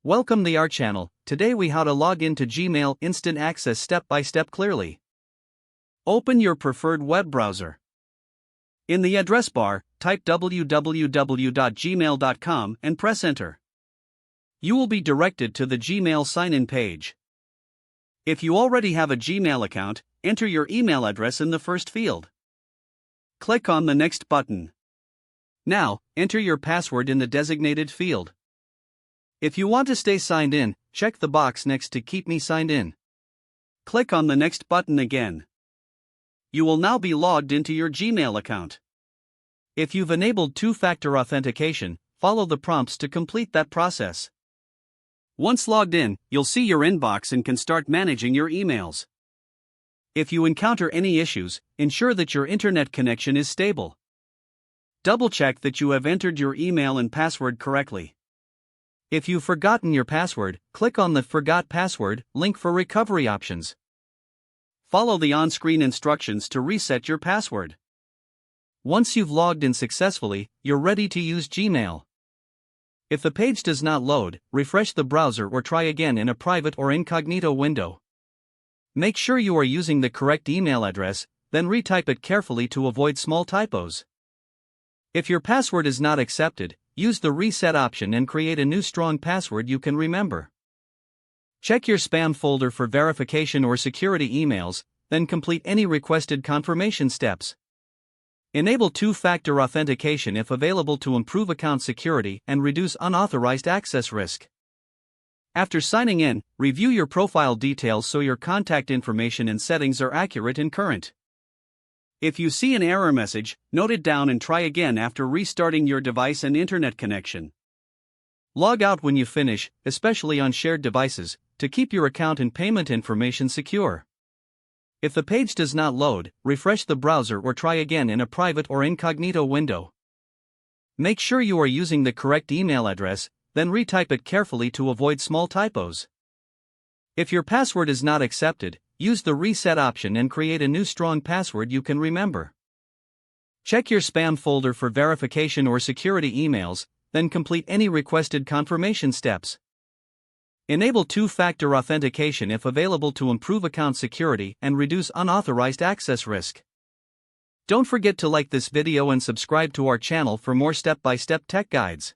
Welcome to our channel. Today we how to log into Gmail Instant Access step by step clearly. Open your preferred web browser. In the address bar, type www.gmail.com and press enter. You will be directed to the Gmail sign-in page. If you already have a Gmail account, enter your email address in the first field. Click on the next button. Now, enter your password in the designated field. If you want to stay signed in, check the box next to Keep Me Signed In. Click on the next button again. You will now be logged into your Gmail account. If you've enabled two-factor authentication, follow the prompts to complete that process. Once logged in, you'll see your inbox and can start managing your emails. If you encounter any issues, ensure that your internet connection is stable. Double-check that you have entered your email and password correctly. If you've forgotten your password, click on the Forgot Password link for recovery options. Follow the on-screen instructions to reset your password. Once you've logged in successfully, you're ready to use Gmail. If the page does not load, refresh the browser or try again in a private or incognito window. Make sure you are using the correct email address, then retype it carefully to avoid small typos. If your password is not accepted, use the reset option and create a new strong password you can remember. Check your spam folder for verification or security emails, then complete any requested confirmation steps. Enable two-factor authentication if available to improve account security and reduce unauthorized access risk. After signing in, review your profile details so your contact information and settings are accurate and current. If you see an error message, note it down and try again after restarting your device and internet connection. Log out when you finish, especially on shared devices, to keep your account and payment information secure. If the page does not load, refresh the browser or try again in a private or incognito window. Make sure you are using the correct email address, then retype it carefully to avoid small typos. If your password is not accepted, use the reset option and create a new strong password you can remember. Check your spam folder for verification or security emails, then complete any requested confirmation steps. Enable two-factor authentication if available to improve account security and reduce unauthorized access risk. Don't forget to like this video and subscribe to our channel for more step-by-step tech guides.